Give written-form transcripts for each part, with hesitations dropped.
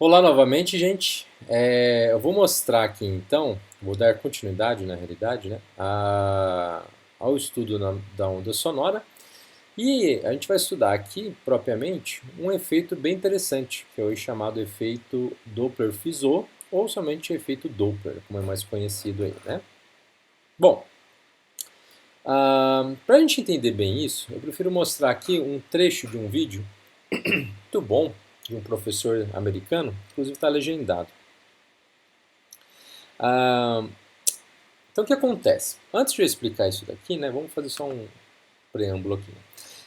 Olá novamente, gente. Eu vou mostrar aqui então, vou dar continuidade na realidade, né, ao estudo da onda sonora e a gente vai estudar aqui propriamente um efeito bem interessante, que é o chamado efeito Doppler-Fizeau ou somente efeito Doppler, como é mais conhecido aí, né? Bom, para a gente entender bem isso, eu prefiro mostrar aqui um trecho de um vídeo muito bom de um professor americano, inclusive está legendado. Ah, Então o que acontece? Antes de eu explicar isso daqui, né, vamos fazer só um preâmbulo aqui.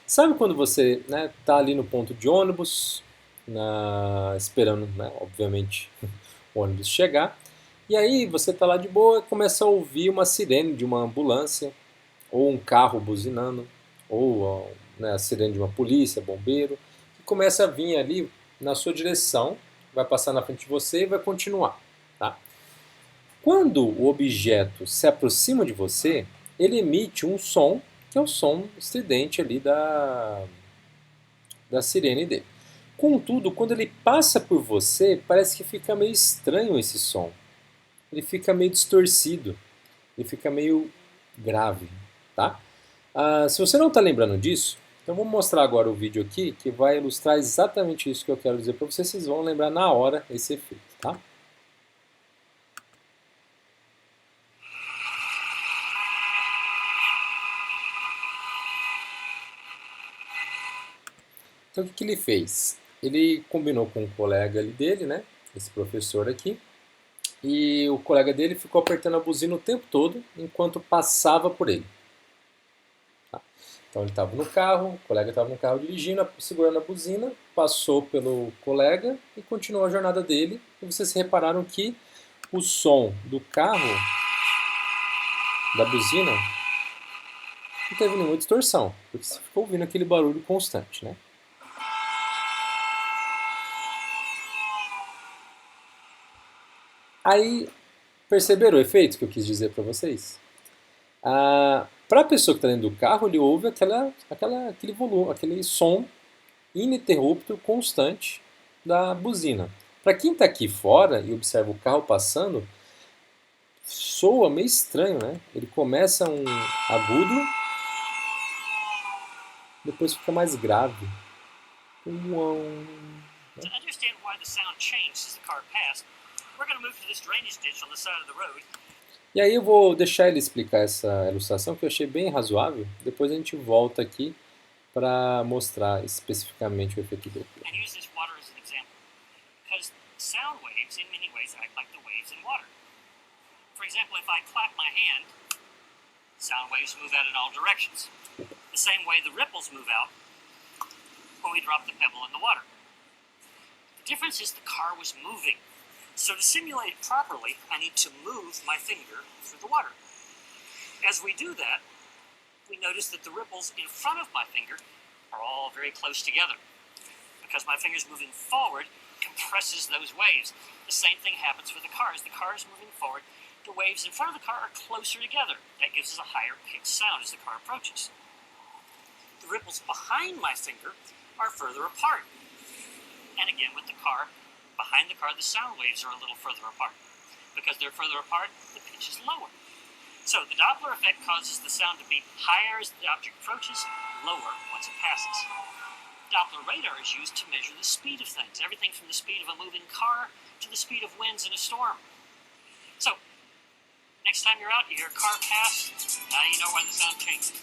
Sabe quando você tá ali no ponto de ônibus, esperando, né, obviamente, o ônibus chegar, e aí você tá lá de boa e começa a ouvir uma sirene de uma ambulância, ou um carro buzinando, ou né, a sirene de uma polícia, bombeiro, que começa a vir ali na sua direção, vai passar na frente de você e vai continuar. Tá? Quando o objeto se aproxima de você, ele emite um som, que é o som estridente ali da sirene dele. Contudo, quando ele passa por você, parece que fica meio estranho esse som. Ele fica meio distorcido, ele fica meio grave, tá? Se você não está lembrando disso, então vou mostrar agora o vídeo aqui que vai ilustrar exatamente isso que eu quero dizer para vocês. Vocês vão lembrar na hora esse efeito, tá? Então o que ele fez? Ele combinou com um colega ali dele, né? Esse professor aqui. E o colega dele ficou apertando a buzina o tempo todo enquanto passava por ele. Tá? Então ele estava no carro, o colega estava no carro dirigindo, segurando a buzina, passou pelo colega e continuou a jornada dele. E vocês repararam que o som do carro, da buzina, não teve nenhuma distorção, porque você ficou ouvindo aquele barulho constante, né? Aí, perceberam o efeito que eu quis dizer para vocês? Para a pessoa que está dentro do carro, ele ouve aquele volume, aquele som ininterrupto, constante da buzina. Para quem está aqui fora e observa o carro passando, soa meio estranho, né? Ele começa um agudo, depois fica mais grave. To understand why the sound changed as the car passed, we're going to move to this drainage ditch on the side of the road. E aí eu vou deixar ele explicar essa ilustração que eu achei bem razoável. Depois a gente volta aqui para mostrar especificamente o efeito Doppler. And use this water as an example, because sound waves in many ways act like the waves in water. For example, if I clap my hand, sound waves move out in all directions. The same way the ripples move out when we drop the pebble in the water. The difference is the car was moving. So to simulate it properly, I need to move my finger through the water. As we do that, we notice that the ripples in front of my finger are all very close together. Because my finger's moving forward compresses those waves. The same thing happens with the car. As the car is moving forward, the waves in front of the car are closer together. That gives us a higher pitched sound as the car approaches. The ripples behind my finger are further apart. And again, with the car, behind the car, the sound waves are a little further apart. Because they're further apart, the pitch is lower. So the Doppler effect causes the sound to be higher as the object approaches, lower once it passes. Doppler radar is used to measure the speed of things, everything from the speed of a moving car to the speed of winds in a storm. So, next time you're out, you hear a car pass, now you know why the sound changes.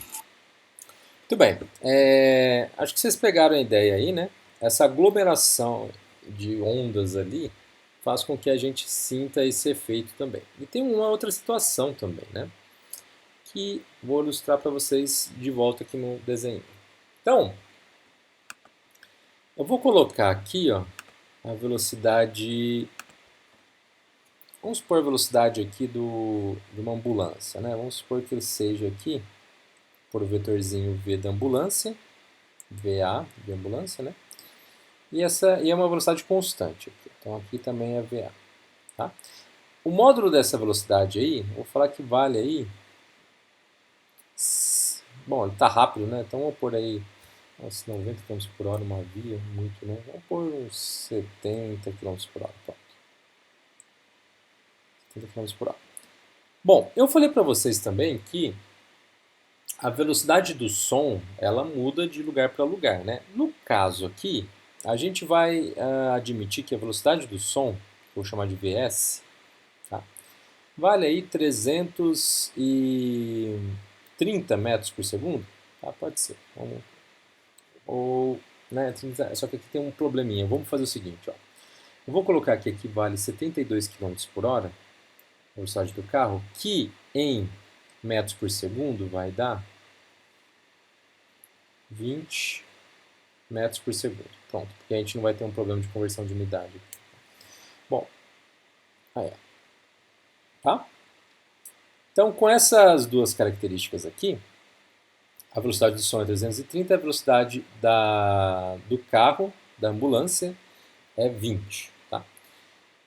Muito bem. Acho que vocês pegaram a ideia aí, né? Essa aglomeração de ondas ali faz com que a gente sinta esse efeito também. E tem uma outra situação também, né? Que vou ilustrar para vocês de volta aqui no desenho. Então, eu vou colocar aqui, ó, a velocidade. Vamos supor a velocidade aqui de uma ambulância, né? Vamos supor que ele seja aqui, por o vetorzinho V da ambulância, VA de ambulância, né? E é uma velocidade constante aqui. Então aqui também é VA. Tá? O módulo dessa velocidade aí, vou falar que vale aí. Bom, ele está rápido, né? Então vou pôr aí Nossa, 90 km por hora uma via, muito, né? Vamos pôr uns 70 km por hora, pronto. 70 km por hora. Bom, eu falei para vocês também que a velocidade do som, ela muda de lugar para lugar, né? No caso aqui, a gente vai admitir que a velocidade do som, vou chamar de Vs, tá? Vale aí 330 metros por segundo, tá? Pode ser. Vamos, ou, né? Só que aqui tem um probleminha. Vamos fazer o seguinte, ó. Eu vou colocar aqui que vale 72 km por hora, a velocidade do carro, que em metros por segundo vai dar 20 metros por segundo. Pronto, porque a gente não vai ter um problema de conversão de unidade. Bom, aí, tá? Então, com essas duas características aqui, a velocidade do som é 330, a velocidade do carro, da ambulância, é 20. Tá?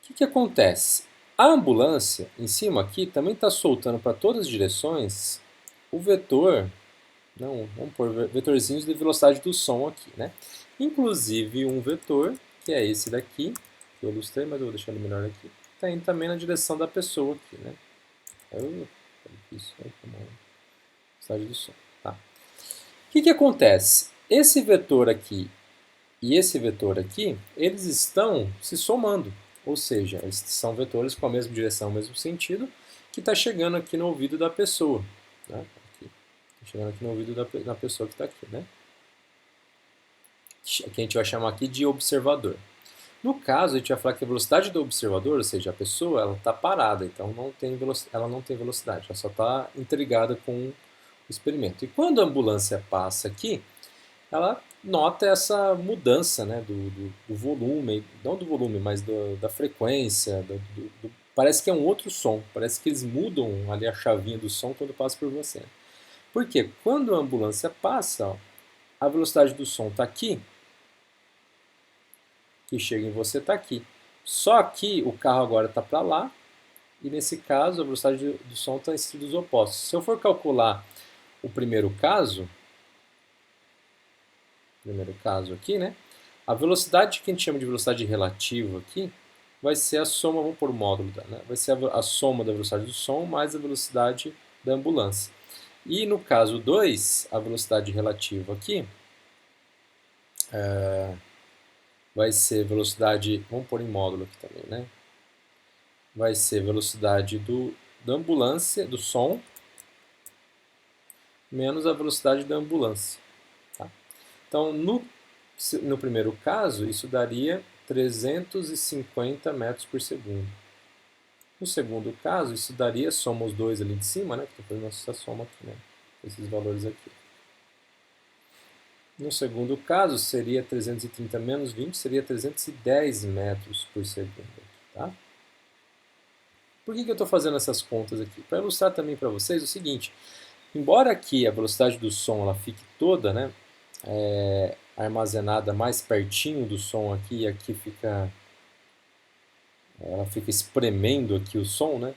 O que acontece? A ambulância, em cima aqui, também está soltando para todas as direções o vetor, não, vamos pôr vetorzinhos de velocidade do som aqui, né? Inclusive um vetor, que é esse daqui, que eu ilustrei, mas eu vou deixar ele menor aqui, está indo também na direção da pessoa aqui, né? Isso aí, velocidade do som, tá? O que acontece? Esse vetor aqui e esse vetor aqui, eles estão se somando, ou seja, eles são vetores com a mesma direção, o mesmo sentido, que está chegando aqui no ouvido da pessoa, né? Chegando aqui no ouvido da pessoa que está aqui, né? Que a gente vai chamar aqui de observador. No caso, a gente vai falar que a velocidade do observador, ou seja, a pessoa, ela está parada, então ela não tem velocidade, ela só está intrigada com o experimento. E quando a ambulância passa aqui, ela nota essa mudança, né, do volume, não do volume, mas da frequência, parece que é um outro som, parece que eles mudam ali a chavinha do som quando passa por você. Por quê? Quando a ambulância passa, ó, a velocidade do som está aqui, que chega em você está aqui. Só que o carro agora está para lá, e nesse caso a velocidade do som está em sentidos opostos. Se eu for calcular o primeiro caso aqui, né? A velocidade que a gente chama de velocidade relativa aqui vai ser a soma, vamos pôr o módulo, né? Vai ser a soma da velocidade do som mais a velocidade da ambulância. E no caso 2, a velocidade relativa aqui vai ser velocidade, vamos pôr em módulo aqui também, né? Vai ser velocidade da ambulância, do som, menos a velocidade da ambulância. Tá? Então, no primeiro caso, isso daria 350 metros por segundo. No segundo caso, isso daria, soma os dois ali de cima, né? Que estou fazendo essa soma aqui, né? Esses valores aqui. No segundo caso, seria 330 menos 20, seria 310 metros por segundo. Tá? Por que eu estou fazendo essas contas aqui? Para ilustrar também para vocês o seguinte, embora aqui a velocidade do som ela fique toda, né, armazenada mais pertinho do som aqui, e aqui ela fica espremendo aqui o som, né?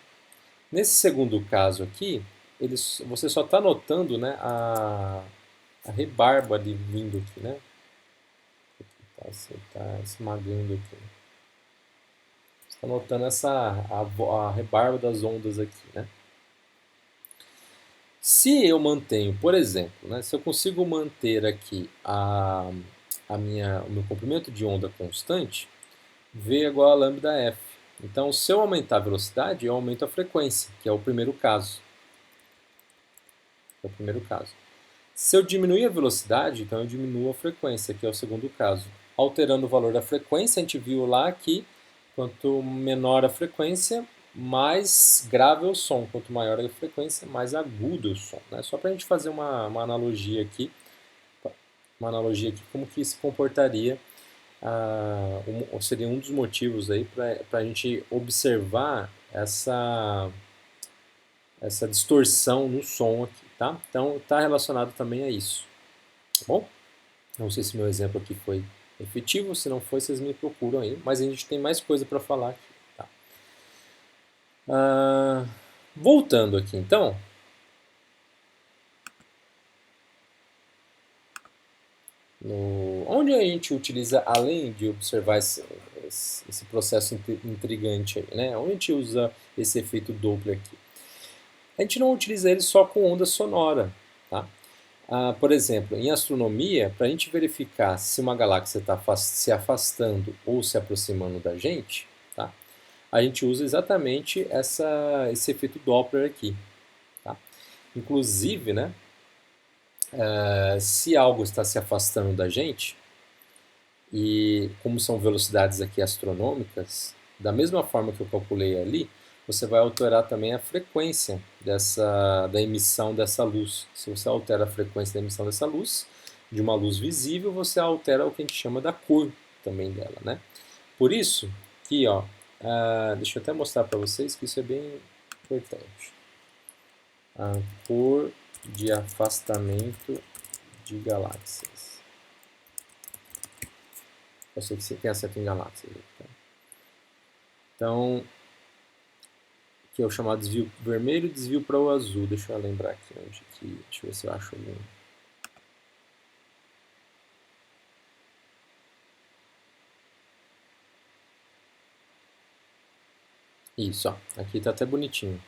Nesse segundo caso aqui, você só está notando, né, a rebarba ali vindo aqui, né? Está esmagando aqui. Você está notando a rebarba das ondas aqui, né? Se eu mantenho, por exemplo, né, se eu consigo manter aqui o meu comprimento de onda constante, V é igual a lambda F. Então, se eu aumentar a velocidade, eu aumento a frequência, que é o primeiro caso. Se eu diminuir a velocidade, então eu diminuo a frequência, que é o segundo caso. Alterando o valor da frequência, a gente viu lá que quanto menor a frequência, mais grave é o som. Quanto maior a frequência, mais agudo é o som. Né? Só para a gente fazer uma analogia aqui, como que se comportaria, seria um dos motivos aí para a gente observar essa distorção no som aqui, tá? Então está relacionado também a isso, tá bom? Não sei se meu exemplo aqui foi efetivo, se não foi, vocês me procuram aí, mas a gente tem mais coisa para falar aqui, tá? Voltando aqui então, onde a gente utiliza, além de observar esse processo intrigante aí, né? Onde a gente usa esse efeito Doppler aqui? A gente não utiliza ele só com onda sonora, tá? Por exemplo, em astronomia, para a gente verificar se uma galáxia está se afastando ou se aproximando da gente, tá? A gente usa exatamente esse efeito Doppler aqui. Tá? Inclusive, né, se algo está se afastando da gente, e como são velocidades aqui astronômicas, da mesma forma que eu calculei ali, você vai alterar também a frequência da emissão dessa luz. Se você altera a frequência da emissão dessa luz, de uma luz visível, você altera o que a gente chama da cor também dela, né? Por isso que, ó, deixa eu até mostrar para vocês que isso é bem importante. A cor de afastamento de galáxias. Eu sei que você pensa aqui em galáxias. Tá? Então, que é o chamado desvio vermelho e desvio para o azul. Deixa eu lembrar aqui onde que. Deixa eu ver se eu acho algum. Isso, ó, aqui está até bonitinho.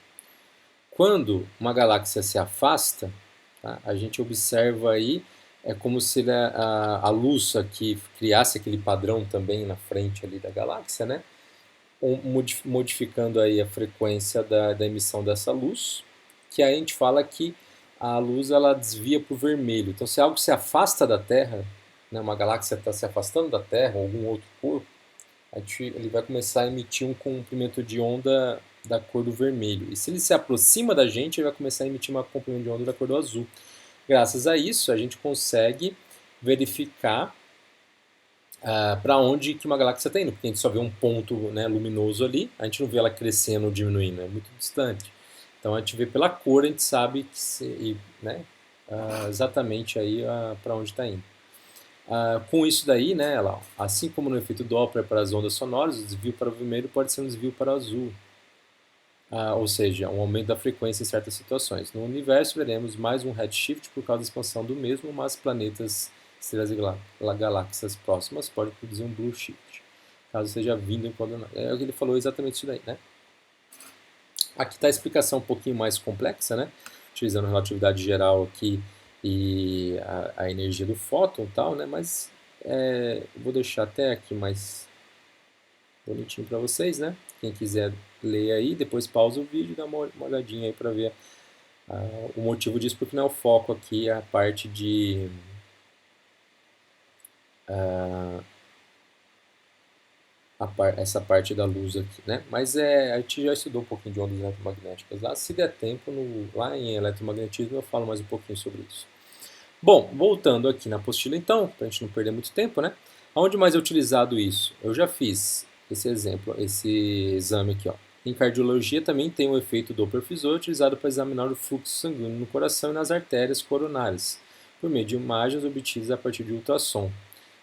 Quando uma galáxia se afasta, tá, a gente observa aí, é como se a luz aqui criasse aquele padrão também na frente ali da galáxia, né? Modificando aí a frequência da emissão dessa luz, que aí a gente fala que a luz ela desvia para o vermelho. Então, se algo se afasta da Terra, né, uma galáxia está se afastando da Terra, ou algum outro corpo, ele vai começar a emitir um comprimento de onda da cor do vermelho. E se ele se aproxima da gente, ele vai começar a emitir um comprimento de onda da cor do azul. Graças a isso, a gente consegue verificar para onde que uma galáxia está indo, porque a gente só vê um ponto, né, luminoso ali, a gente não vê ela crescendo ou diminuindo, é muito distante. Então a gente vê pela cor, a gente sabe né, exatamente aí para onde está indo. Com isso daí, né, assim como no efeito Doppler para as ondas sonoras, o desvio para o vermelho pode ser um desvio para o azul. Ou seja, um aumento da frequência em certas situações. No universo veremos mais um redshift por causa da expansão do mesmo, mas planetas, estrelas e galáxias próximas podem produzir um blue shift, caso seja vindo enquanto não. É o que ele falou exatamente isso daí, né? Aqui está a explicação um pouquinho mais complexa, né? Utilizando a relatividade geral aqui e a energia do fóton e tal, né? Mas vou deixar até aqui mais bonitinho para vocês, né? Quem quiser ler aí, depois pausa o vídeo e dá uma olhadinha aí para ver o motivo disso, porque não é o foco aqui, é a parte de essa parte da luz aqui, né? Mas a gente já estudou um pouquinho de ondas eletromagnéticas lá. Se der tempo, lá em eletromagnetismo eu falo mais um pouquinho sobre isso. Bom, voltando aqui na apostila então, para a gente não perder muito tempo, né? Onde mais é utilizado isso? Eu já fiz esse exemplo, esse exame aqui, ó. Em cardiologia também tem o efeito Doppler-Fizeau utilizado para examinar o fluxo sanguíneo no coração e nas artérias coronárias, por meio de imagens obtidas a partir de ultrassom.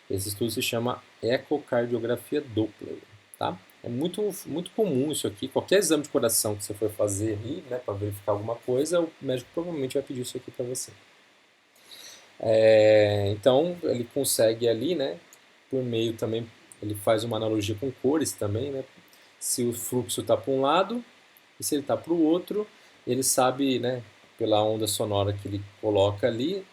Esse estudo se chama ecocardiografia Doppler, tá? É muito, muito comum isso aqui. Qualquer exame de coração que você for fazer ali, né, para verificar alguma coisa, o médico provavelmente vai pedir isso aqui para você. Então, ele consegue ali, né, por meio também, ele faz uma analogia com cores também, né? Se o fluxo está para um lado e se ele está para o outro, ele sabe, né, pela onda sonora que ele coloca ali,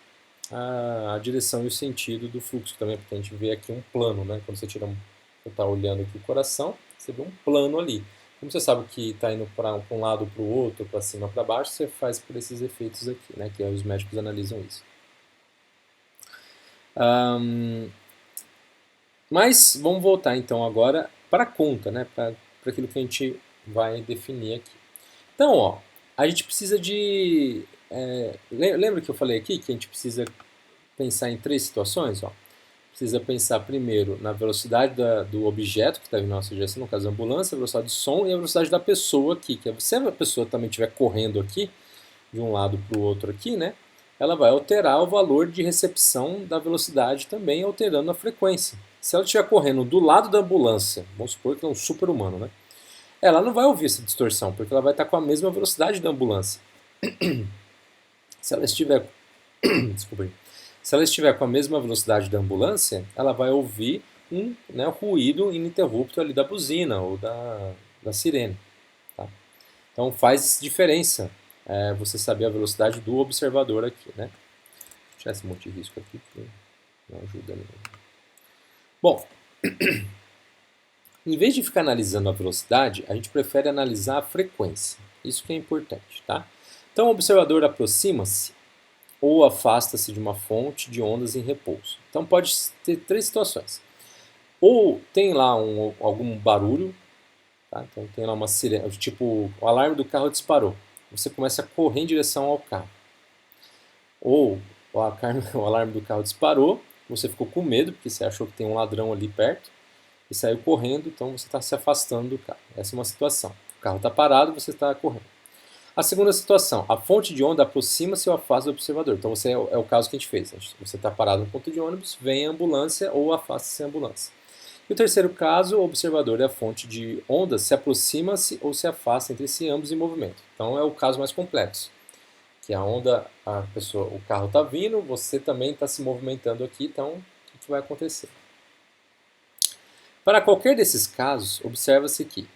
a direção e o sentido do fluxo também, porque a gente vê aqui um plano, né? Quando você está olhando aqui o coração, você vê um plano ali. Como você sabe que está indo para um lado, para o outro, para cima, para baixo, você faz por esses efeitos aqui, né? Que os médicos analisam isso. Mas vamos voltar então agora para a conta, né? Para aquilo que a gente vai definir aqui. Então, ó, a gente precisa de... lembra que eu falei aqui que a gente precisa pensar em 3 situações? Ó. Precisa pensar primeiro na velocidade do objeto que está vindo na nossa direção, no caso da ambulância, a velocidade do som e a velocidade da pessoa aqui. Que se a pessoa também estiver correndo aqui, de um lado para o outro aqui, né? Ela vai alterar o valor de recepção da velocidade também, alterando a frequência. Se ela estiver correndo do lado da ambulância, vamos supor que é um super-humano, né? Ela não vai ouvir essa distorção, porque ela vai estar com a mesma velocidade da ambulância. Se ela estiver, desculpa aí. Se ela estiver com a mesma velocidade da ambulância, ela vai ouvir um, né, ruído ininterrupto ali da buzina ou da sirene. Tá? Então faz diferença você saber a velocidade do observador aqui. Né? Vou tirar esse monte de risco aqui que não ajuda nenhum. Bom, em vez de ficar analisando a velocidade, a gente prefere analisar a frequência. Isso que é importante. Tá? Então o observador aproxima-se ou afasta-se de uma fonte de ondas em repouso. Então pode ter três situações. Ou tem lá algum barulho, tá? Então tem lá uma sirene, tipo o alarme do carro disparou. Você começa a correr em direção ao carro. Ou o alarme do carro disparou, você ficou com medo porque você achou que tem um ladrão ali perto e saiu correndo, então você está se afastando do carro. Essa é uma situação. O carro está parado, você está correndo. A segunda situação, a fonte de onda aproxima-se ou afasta do observador. Então é o caso que a gente fez. Você está parado no ponto de ônibus, vem a ambulância ou afasta-se a ambulância. E o terceiro caso, o observador e a fonte de ondas se aproximam-se ou se afastam entre si, ambos em movimento. Então é o caso mais complexo. Que a onda, o carro está vindo, você também está se movimentando aqui, então o que vai acontecer? Para qualquer desses casos, observa-se que,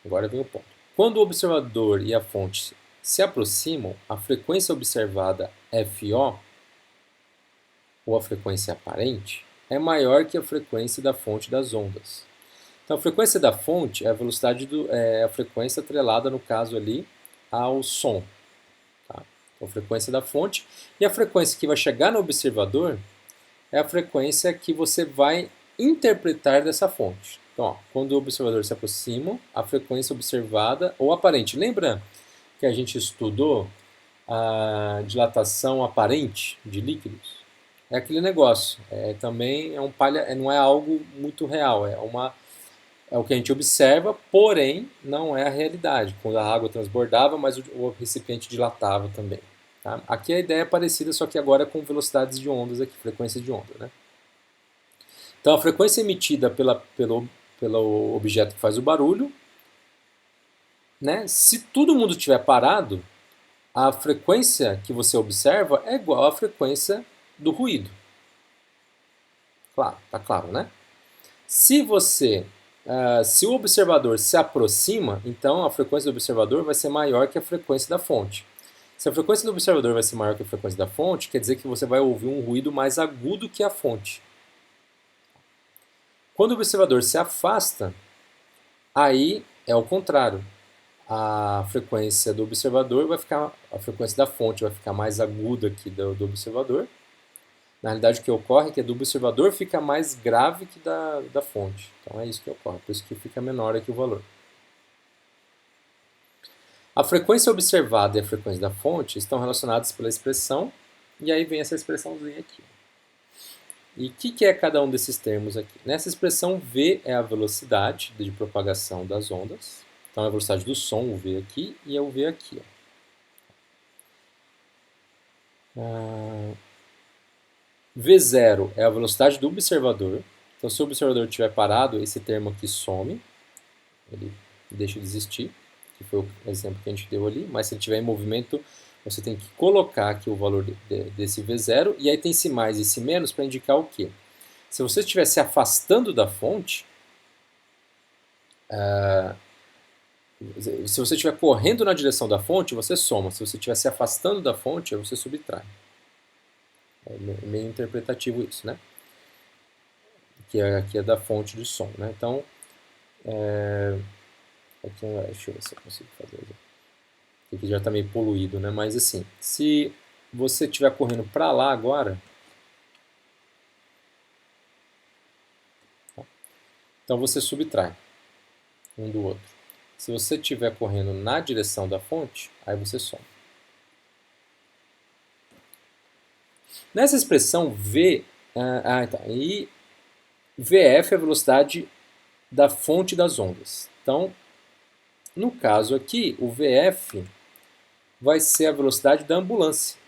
agora vem o ponto, quando o observador e a fonte se aproximam, a frequência observada FO, ou a frequência aparente, é maior que a frequência da fonte das ondas. Então, a frequência da fonte é a velocidade a frequência atrelada, no caso ali, ao som. Tá? Então, a frequência da fonte. E a frequência que vai chegar no observador é a frequência que você vai interpretar dessa fonte. Então, ó, quando o observador se aproxima, a frequência observada ou aparente. Lembra que a gente estudou a dilatação aparente de líquidos? É aquele negócio. Também não é algo muito real. É o que a gente observa, porém não é a realidade. Quando a água transbordava, mas o recipiente dilatava também. Tá? Aqui a ideia é parecida, só que agora com velocidades de ondas aqui, frequência de onda. Né? Então a frequência emitida pelo objeto que faz o barulho, né? Se todo mundo estiver parado, a frequência que você observa é igual à frequência do ruído. Claro, tá claro, né? Se o observador se aproxima, então a frequência do observador vai ser maior que a frequência da fonte. Se a frequência do observador vai ser maior que a frequência da fonte, quer dizer que você vai ouvir um ruído mais agudo que a fonte. Quando o observador se afasta, aí é o contrário. A frequência do observador a frequência da fonte vai ficar mais aguda aqui do observador. Na realidade, o que ocorre é que a do observador fica mais grave que da fonte. Então é isso que ocorre, por isso que fica menor aqui o valor. A frequência observada e a frequência da fonte estão relacionadas pela expressão, e aí vem essa expressãozinha aqui. E o que é cada um desses termos aqui? Nessa expressão, V é a velocidade de propagação das ondas. Então, é a velocidade do som, o V aqui, e é o V aqui. V0 é a velocidade do observador. Então, se o observador estiver parado, esse termo aqui some. Ele deixa de existir, que foi o exemplo que a gente deu ali. Mas se ele estiver em movimento, você tem que colocar aqui o valor desse V0. E aí tem esse mais e esse menos para indicar o quê? Se você estiver se afastando da fonte, se você estiver correndo na direção da fonte, você soma. Se você estiver se afastando da fonte, você subtrai. É meio interpretativo isso, né? Aqui é da fonte de som, né? Então, aqui, deixa eu ver se eu consigo fazer. Aqui já está meio poluído, né? Mas assim, se você estiver correndo para lá agora, então você subtrai um do outro. Se você estiver correndo na direção da fonte, aí você soma. Nessa expressão V, e VF é a velocidade da fonte das ondas. Então, no caso aqui, o VF vai ser a velocidade da ambulância.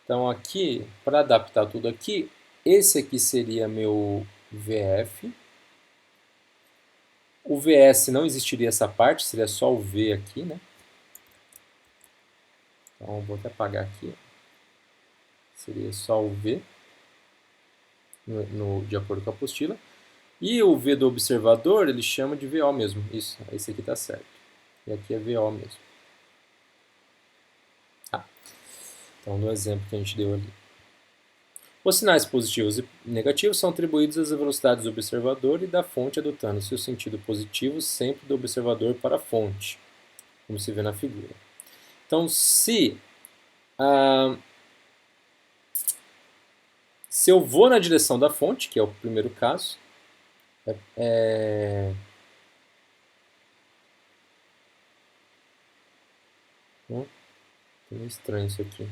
Então aqui, para adaptar tudo aqui, esse aqui seria meu VF. O VS não existiria essa parte, seria só o V aqui, né? Então vou até apagar aqui. seria só o V, de acordo com a apostila. E o V do observador, ele chama de VO mesmo. Isso, esse aqui está certo. E aqui é VO mesmo. Então, no exemplo que a gente deu ali. Os sinais positivos e negativos são atribuídos às velocidades do observador e da fonte, adotando-se o sentido positivo sempre do observador para a fonte, como se vê na figura. Então, se eu vou na direção da fonte, que é o primeiro caso, é meio estranho isso aqui.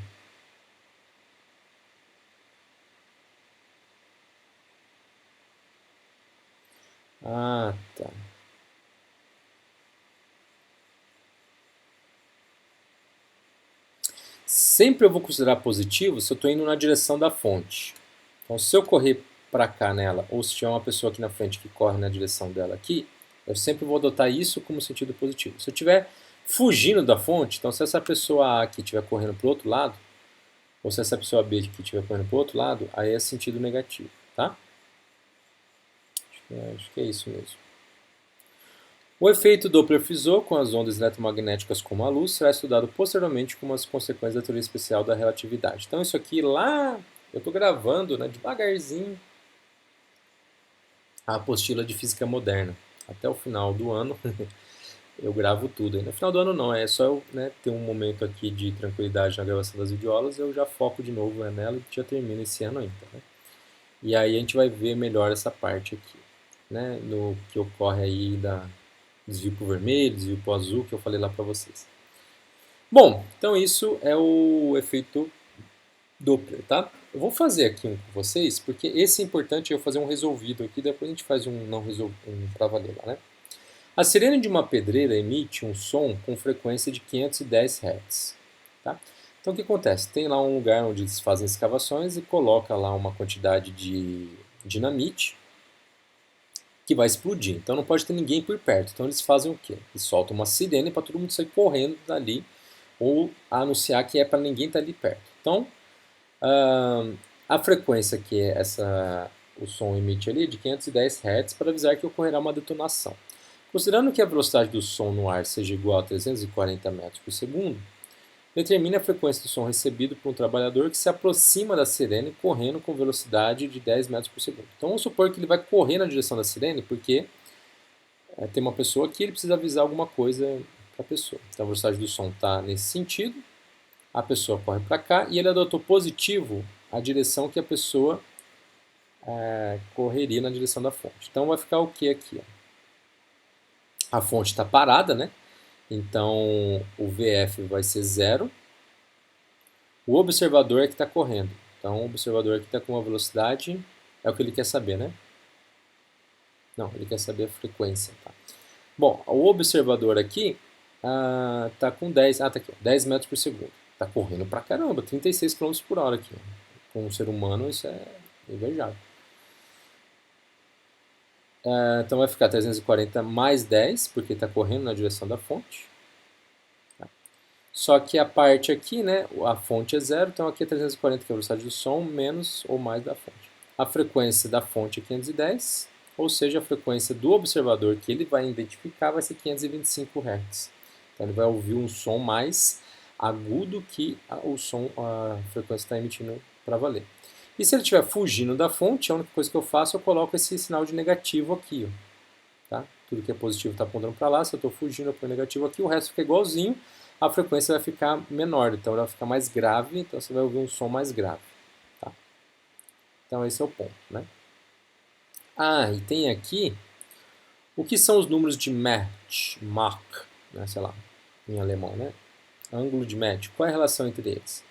Ah, tá. Sempre eu vou considerar positivo se eu estou indo na direção da fonte. Então, se eu correr para cá nela, ou se tiver uma pessoa aqui na frente que corre na direção dela aqui, eu sempre vou adotar isso como sentido positivo. Se eu estiver fugindo da fonte, então se essa pessoa A aqui estiver correndo para o outro lado, ou se essa pessoa B aqui estiver correndo para o outro lado, aí é sentido negativo, tá? Acho que é isso mesmo. O efeito Doppler-Fizeau com as ondas eletromagnéticas como a luz será estudado posteriormente como as consequências da teoria especial da relatividade. Então isso aqui lá, eu estou gravando, né, devagarzinho, a apostila de física moderna. Até o final do ano eu gravo tudo. No final do ano não, é só eu, né, ter um momento aqui de tranquilidade na gravação das videoaulas, eu já foco de novo, né, nela e já termino esse ano ainda. Né? E aí a gente vai ver melhor essa parte aqui, né, no que ocorre aí da desvio para o vermelho, desvio para o azul, que eu falei lá para vocês. Bom, então isso é o efeito Doppler, tá? Eu vou fazer aqui um com vocês, porque esse é importante eu fazer um resolvido aqui, depois a gente faz um não resolvido, um para valer lá, né? A sirene de uma pedreira emite um som com frequência de 510 Hz. Tá? Então o que acontece? Tem lá um lugar onde eles fazem escavações e coloca lá uma quantidade de dinamite que vai explodir. Então não pode ter ninguém por perto. Então eles fazem o quê? Eles soltam uma sirene para todo mundo sair correndo dali ou anunciar que é para ninguém estar ali perto. Então a frequência que o som emite ali é de 510 Hz para avisar que ocorrerá uma detonação. Considerando que a velocidade do som no ar seja igual a 340 metros por segundo, determine a frequência do som recebido por um trabalhador que se aproxima da sirene correndo com velocidade de 10 metros por segundo. Então vamos supor que ele vai correr na direção da sirene porque tem uma pessoa que ele precisa avisar alguma coisa para a pessoa. Então a velocidade do som está nesse sentido, a pessoa corre para cá e ele adotou positivo a direção que a pessoa correria na direção da fonte. Então vai ficar o que aqui? Ó? A fonte está parada, né? Então o VF vai ser 0. O observador é que está correndo. Então o observador aqui está com uma velocidade, é o que ele quer saber, né? Não, ele quer saber a frequência. Tá? Bom, o observador aqui está com 10, tá aqui, 10 metros por segundo. Está correndo pra caramba, 36 km por hora aqui. Com um ser humano isso é invejável. Então vai ficar 340 mais 10, porque está correndo na direção da fonte. Tá? Só que a parte aqui, né, a fonte é 0, então aqui é 340, que é a velocidade do som, menos ou mais da fonte. A frequência da fonte é 510, ou seja, a frequência do observador que ele vai identificar vai ser 525 Hz. Então ele vai ouvir um som mais agudo que o som, a frequência está emitindo para valer. E se ele estiver fugindo da fonte, a única coisa que eu faço, eu coloco esse sinal de negativo aqui. Ó, tá? Tudo que é positivo está apontando para lá, se eu estou fugindo, eu ponho negativo aqui, o resto fica igualzinho, a frequência vai ficar menor, então ela vai ficar mais grave, então você vai ouvir um som mais grave. Tá? Então esse é o ponto. Né? E tem aqui o que são os números de Mach, né? Sei lá, em alemão, né? Ângulo de Mach, qual é a relação entre eles?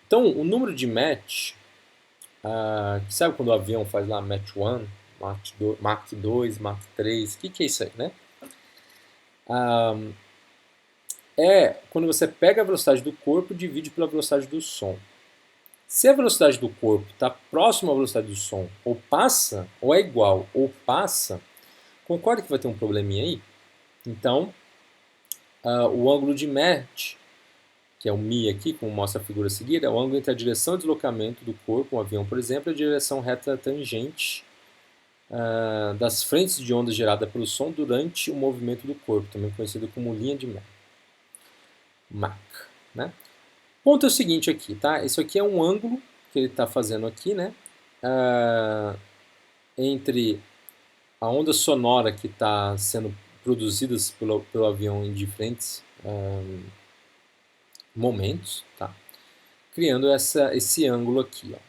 Então, o número de Mach, sabe quando o avião faz lá Mach 1, Mach 2, Mach 3, o que é isso aí, né? É quando você pega a velocidade do corpo e divide pela velocidade do som. Se a velocidade do corpo está próxima à velocidade do som, ou passa, ou é igual, ou passa, concorda que vai ter um probleminha aí? Então, o ângulo de Mach, que é o μ aqui, como mostra a figura a seguir, é o ângulo entre a direção de deslocamento do corpo, um avião, por exemplo, e a direção reta tangente das frentes de onda gerada pelo som durante o movimento do corpo, também conhecido como linha de Mach. Né? O ponto é o seguinte aqui, tá? Isso aqui é um ângulo que ele está fazendo aqui, né? Entre a onda sonora que está sendo produzida pelo avião em diferentes momentos, tá? Criando esse ângulo aqui. Ó.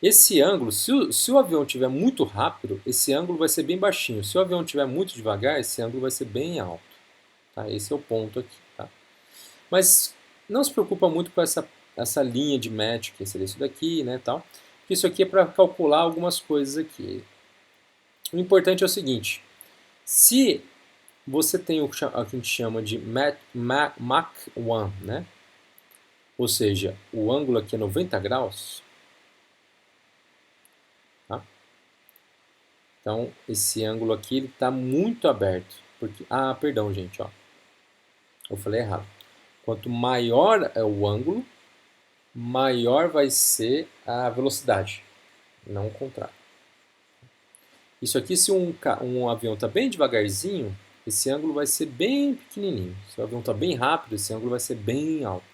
Esse ângulo, se o avião estiver muito rápido, esse ângulo vai ser bem baixinho. Se o avião estiver muito devagar, esse ângulo vai ser bem alto. Tá? Esse é o ponto aqui. Tá? Mas não se preocupa muito com essa linha de match, que seria isso daqui, né, tal. Isso aqui é para calcular algumas coisas aqui. O importante é o seguinte, se você tem o que a gente chama de Mach 1, né? Ou seja, o ângulo aqui é 90 graus. Tá? Então, esse ângulo aqui está muito aberto. Porque, perdão, gente. Ó. Eu falei errado. Quanto maior é o ângulo, maior vai ser a velocidade. Não o contrário. Isso aqui, se um avião está bem devagarzinho, esse ângulo vai ser bem pequenininho. Se o avião está bem rápido, esse ângulo vai ser bem alto.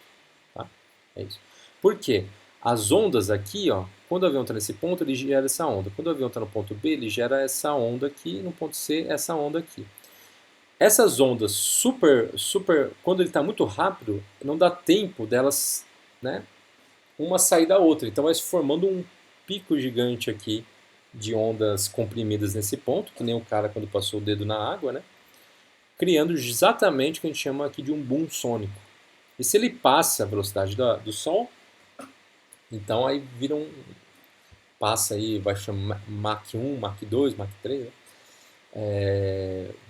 Tá? É isso. Por quê? As ondas aqui, ó, quando o avião está nesse ponto, ele gera essa onda. Quando o avião está no ponto B, ele gera essa onda aqui. No ponto C, essa onda aqui. Essas ondas quando ele está muito rápido, não dá tempo delas, né, uma sair da outra. Então vai se formando um pico gigante aqui de ondas comprimidas nesse ponto, que nem o cara quando passou o dedo na água, né? Criando exatamente o que a gente chama aqui de um boom sônico. E se ele passa a velocidade do som, então aí vira passa aí, vai chamar Mach 1, Mach 2, Mach 3, né?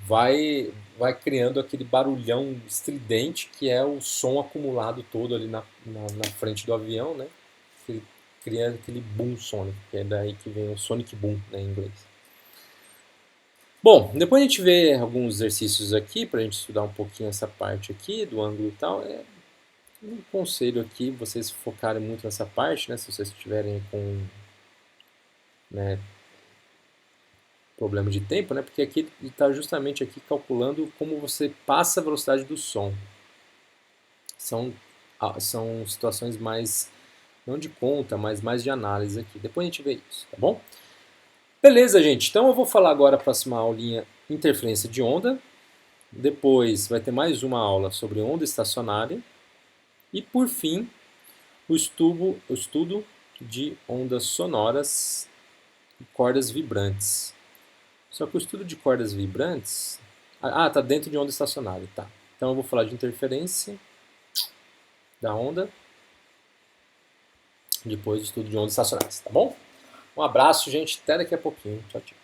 Vai criando aquele barulhão estridente que é o som acumulado todo ali na frente do avião, né? Ele cria aquele boom sônico, que é daí que vem o sonic boom, né, em inglês. Bom, depois a gente vê alguns exercícios aqui para a gente estudar um pouquinho essa parte aqui do ângulo e tal. Um conselho aqui, vocês focarem muito nessa parte, né, se vocês estiverem com, né, problema de tempo, né, porque aqui ele está justamente aqui calculando como você passa a velocidade do som. São situações mais, não de conta, mas mais de análise aqui. Depois a gente vê isso, tá bom? Beleza, gente. Então eu vou falar agora a próxima aulinha interferência de onda. Depois vai ter mais uma aula sobre onda estacionária. E por fim, o estudo de ondas sonoras e cordas vibrantes. Só que o estudo de cordas vibrantes... tá dentro de onda estacionária, tá. Então eu vou falar de interferência da onda. Depois o estudo de ondas estacionárias, tá bom? Um abraço, gente. Até daqui a pouquinho. Tchau, tchau.